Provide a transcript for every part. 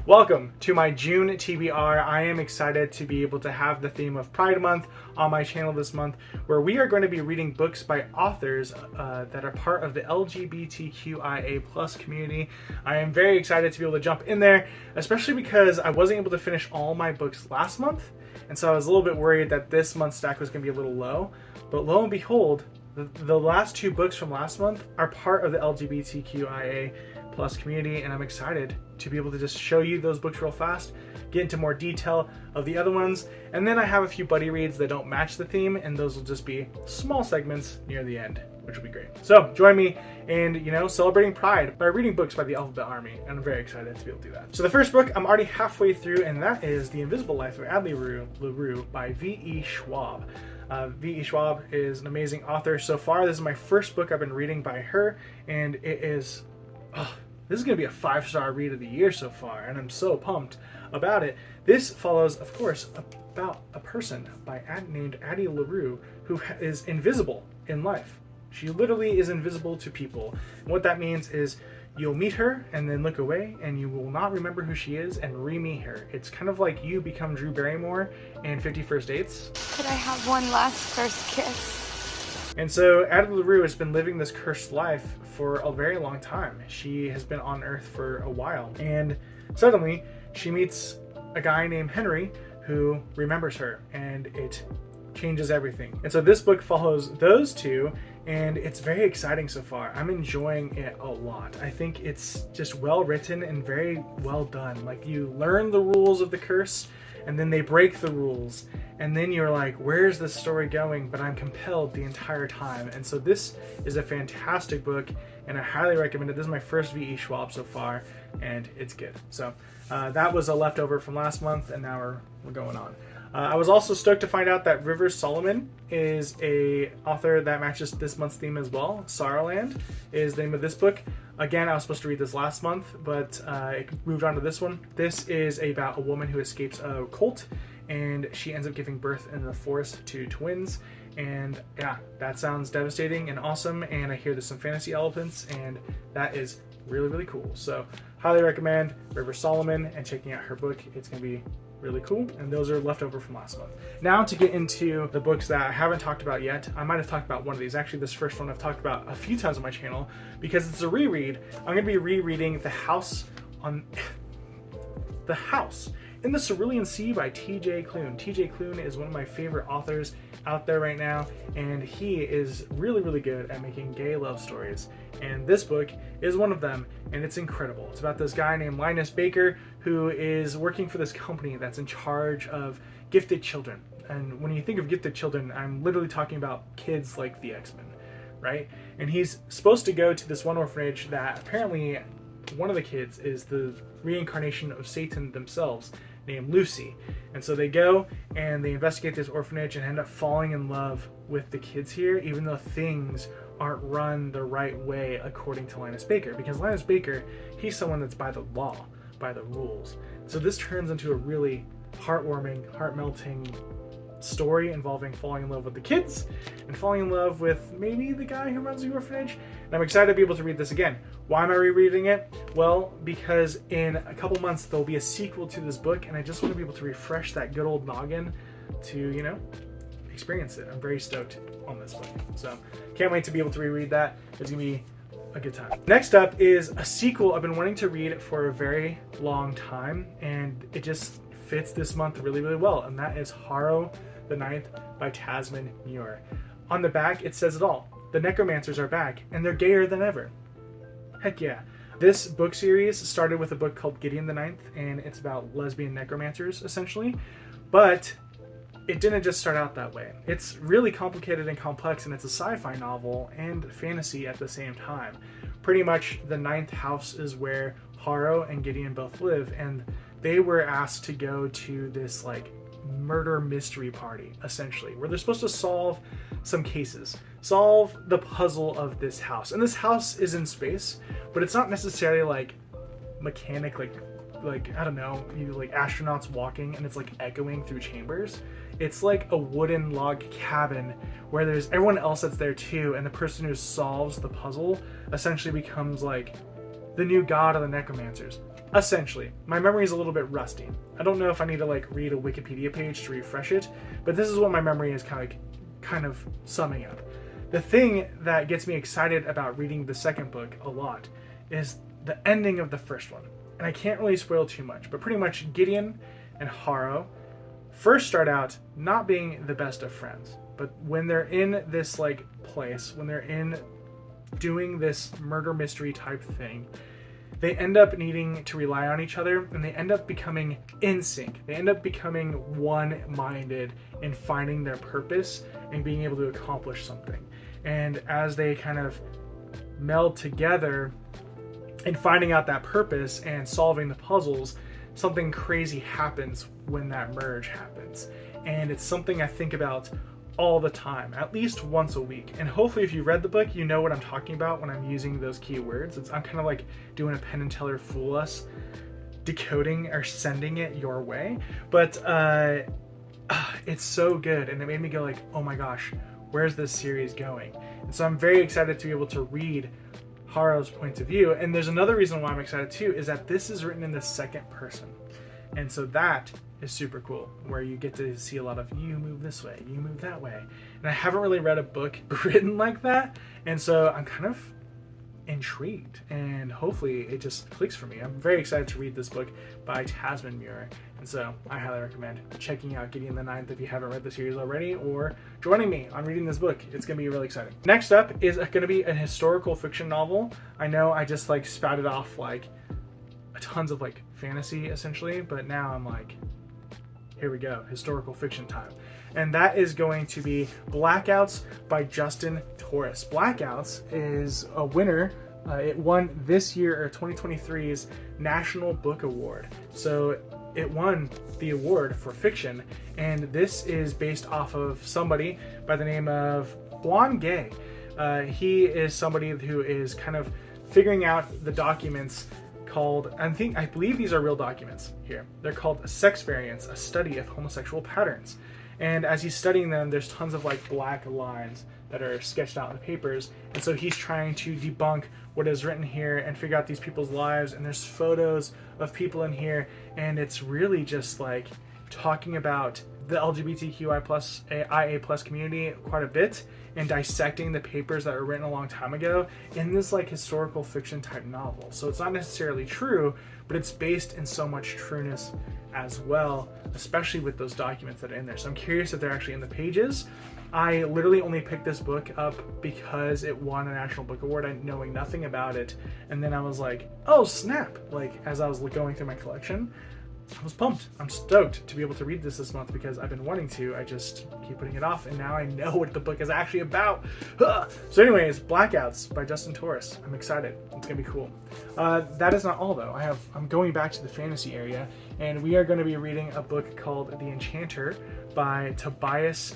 Welcome to my June TBR. I am excited to be able to have the theme of Pride Month on my channel this month, where we are going to be reading books by authors that are part of the LGBTQIA+ community. I am very excited to be able to jump in there, especially because I wasn't able to finish all my books last month, and so I was a little bit worried that this month's stack was going to be a little low. But lo and behold, the last two books from last month are part of the LGBTQIA+ community, and I'm excited to be able to just show you those books real fast, get into more detail of the other ones, and then I have a few buddy reads that don't match the theme, and those will just be small segments near the end, which will be great. So join me in, celebrating Pride by reading books by the Alphabet Army, and I'm very excited to be able to do that. So the first book I'm already halfway through, and that is The Invisible Life of Addie Larue by V.E. Schwab. V.E. Schwab is an amazing author. So far, this is my first book I've been reading by her, and it is... this is going to be a 5-star read of the year so far, and I'm so pumped about it. This follows, of course, about a person named Addie Larue who is invisible in life. She literally is invisible to people. And what that means is you'll meet her and then look away, and you will not remember who she is and re-meet her. It's kind of like you become Drew Barrymore in 50 First Dates. Could I have one last first kiss? And so Addie Larue has been living this cursed life for a very long time. She has been on Earth for a while, and suddenly she meets a guy named Henry who remembers her, and it changes everything. And so this book follows those two, and it's very exciting so far. I'm enjoying it a lot. I think it's just well written and very well done. Like, you learn the rules of the curse, and then they break the rules, and then you're like, where's this story going? But I'm compelled the entire time. And so this is a fantastic book, and I highly recommend it. This is my first V.E. Schwab so far, and it's good. So that was a leftover from last month, and now we're going on. I was also stoked to find out that Soloman is a author that matches this month's theme as well. Sorrowland is the name of this book. Again, I was supposed to read this last month, but it moved on to this one. This is about a woman who escapes a cult, and she ends up giving birth in the forest to twins. And yeah, that sounds devastating and awesome, and I hear there's some fantasy elements, and that is really, really cool. So highly recommend Soloman and checking out her book. It's going to be really cool, and those are left over from last month. Now to get into the books that I haven't talked about yet. I might have talked about one of these. Actually, this first one I've talked about a few times on my channel because it's a reread. I'm going to be rereading The House in the Cerulean Sea by TJ Klune. TJ Klune is one of my favorite authors out there right now, and he is really, really good at making gay love stories. And this book is one of them, and it's incredible. It's about this guy named Linus Baker who is working for this company that's in charge of gifted children. And when you think of gifted children, I'm literally talking about kids like the X-Men, right? And he's supposed to go to this one orphanage that apparently one of the kids is the reincarnation of Satan themselves, named Lucy. And so they go and they investigate this orphanage and end up falling in love with the kids here, even though things aren't run the right way according to Linus Baker. Because Linus Baker, he's someone that's by the law, by the rules. So this turns into a really heartwarming, heart-melting story involving falling in love with the kids and falling in love with maybe the guy who runs the orphanage. And I'm excited to be able to read this again. Why am I rereading it? Well, because in a couple months there'll be a sequel to this book, and I just want to be able to refresh that good old noggin to, experience it. I'm very stoked on this book. So can't wait to be able to reread that. It's gonna be a good time. Next up is a sequel I've been wanting to read for a very long time, and it just fits this month really, really well, and that is Harrow the Ninth by Tamsyn Muir. On the back, it says it all. The necromancers are back, and they're gayer than ever. Heck yeah. This book series started with a book called Gideon the Ninth, and it's about lesbian necromancers, essentially. But it didn't just start out that way. It's really complicated and complex, and it's a sci-fi novel and fantasy at the same time. Pretty much the ninth house is where Harrow and Gideon both live, and they were asked to go to this murder mystery party, essentially, where they're supposed to solve some cases, solve the puzzle of this house. And this house is in space, but it's not necessarily mechanic, I don't know, astronauts walking and it's echoing through chambers. It's like a wooden log cabin where there's everyone else that's there too, and the person who solves the puzzle essentially becomes the new god of the necromancers. Essentially, my memory is a little bit rusty. I don't know if I need to like read a Wikipedia page to refresh it, but this is what my memory is kind of summing up. The thing that gets me excited about reading the second book a lot is the ending of the first one. And I can't really spoil too much, but pretty much Gideon and Harrow first start out not being the best of friends. But when they're in this like place, when they're in doing this murder mystery type thing, they end up needing to rely on each other, and they end up becoming in sync. They end up becoming one-minded in finding their purpose and being able to accomplish something. And as they kind of meld together in finding out that purpose and solving the puzzles, something crazy happens when that merge happens. And it's something I think about all the time, at least once a week. And hopefully if you read the book, you know what I'm talking about when I'm using those keywords. I'm kind of like doing a Penn and Teller Fool Us, decoding or sending it your way. But it's so good, and it made me go like, oh my gosh, where's this series going? And so I'm very excited to be able to read Harrow's point of view. And there's another reason why I'm excited too, is that this is written in the second person. And so that is super cool, where you get to see a lot of you move this way, you move that way. And I haven't really read a book written like that, and so I'm kind of intrigued, and hopefully it just clicks for me. I'm very excited to read this book by Tamsyn Muir, and so I highly recommend checking out Gideon the Ninth if you haven't read the series already, or joining me on reading this book. It's going to be really exciting. Next up is going to be a historical fiction novel. I know I just like spouted off like tons of like fantasy essentially, but now I'm like, here we go, historical fiction time. And that is going to be Blackouts by Justin Torres. Blackouts is a winner. It won this year, or 2023's National Book Award. So it won the award for fiction. And this is based off of somebody by the name of Juan Gay. He is somebody who is kind of figuring out the documents called, I believe these are real documents here. They're called Sex Variants, a study of homosexual patterns. And as he's studying them, there's tons of like black lines that are sketched out in the papers. And so he's trying to debunk what is written here and figure out these people's lives. And there's photos of people in here. And it's really just like talking about the LGBTQIA+ community quite a bit, and dissecting the papers that were written a long time ago in this like historical fiction type novel. So it's not necessarily true, but it's based in so much trueness as well, especially with those documents that are in there. So I'm curious if they're actually in the pages. I literally only picked this book up because it won a National Book Award, knowing nothing about it. And then I was like, oh snap, like as I was going through my collection, I was pumped. I'm stoked to be able to read this month because I've been wanting to. I just keep putting it off, and now I know what the book is actually about. So anyways, Blackouts by Justin Torres. I'm excited. It's gonna be cool. That is not all though. I'm going back to the fantasy area, and we are going to be reading a book called The Enchanter by Tobias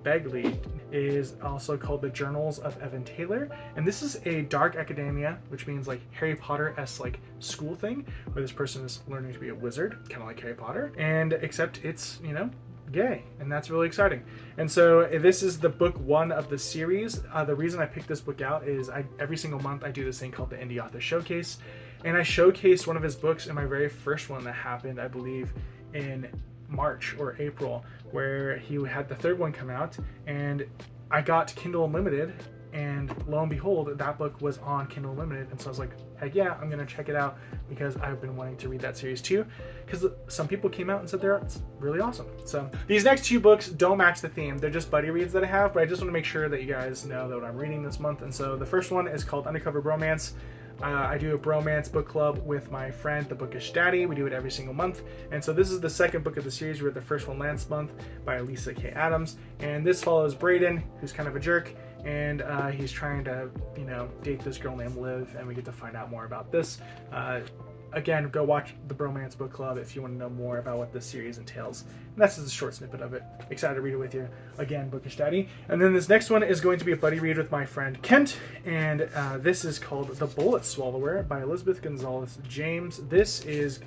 Begley. It is also called The Journals of Evan Taylor, and this is a dark academia, which means like Harry Potter-esque like school thing, where this person is learning to be a wizard, kind of like Harry Potter, and except it's, you know, gay, and that's really exciting. And so this is the book one of the series. The reason I picked this book out is every single month I do this thing called the Indie Author Showcase, and I showcased one of his books in my very first one that happened, I believe, in March or April, where he had the third one come out, and I got Kindle Unlimited, and lo and behold, that book was on Kindle Unlimited, and so I was like, heck yeah, I'm gonna check it out, because I've been wanting to read that series too, because some people came out and said it's really awesome. So these next two books don't match the theme, they're just buddy reads that I have, but I just want to make sure that you guys know that what I'm reading this month. And so the first one is called Undercover Bromance. I do a bromance book club with my friend, the Bookish Daddy. We do it every single month. And so this is the second book of the series. We read the first one last month by Lisa K. Adams. And this follows Braden, who's kind of a jerk. And he's trying to, you know, date this girl named Liv. And we get to find out more about this. Again, go watch the Bromance Book Club if you want to know more about what this series entails. And that's just a short snippet of it. Excited to read it with you. Again, Bookish Daddy. And then this next one is going to be a buddy read with my friend Kent. And this is called The Bullet Swallower by Elizabeth Gonzalez James. This is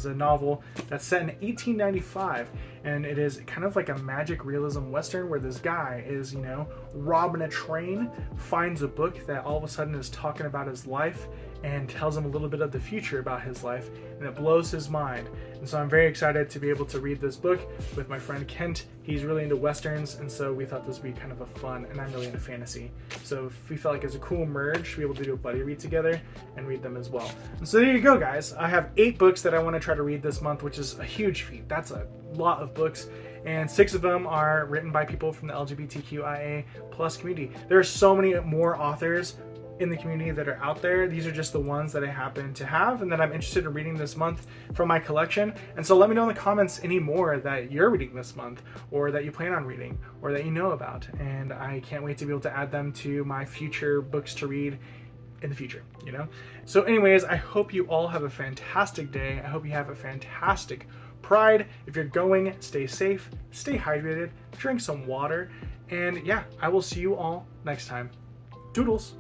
a novel that's set in 1895. And it is kind of like a magic realism western where this guy is, you know, robbing a train, finds a book that all of a sudden is talking about his life, and tells him a little bit of the future about his life, and it blows his mind. And so I'm very excited to be able to read this book with my friend Kent. He's really into Westerns, and so we thought this would be kind of a fun, and I'm really into fantasy. So we felt like it's a cool merge to be able to do a buddy read together and read them as well. And so there you go, guys. I have 8 books that I want to try to read this month, which is a huge feat. That's a lot of books. And 6 of them are written by people from the LGBTQIA plus community. There are so many more authors in the community that are out there. These are just the ones that I happen to have and that I'm interested in reading this month from my collection. And so let me know in the comments any more that you're reading this month, or that you plan on reading, or that you know about. And I can't wait to be able to add them to my future books to read in the future, you know? So anyways, I hope you all have a fantastic day. I hope you have a fantastic Pride. If you're going, stay safe, stay hydrated, drink some water, and yeah, I will see you all next time. Toodles!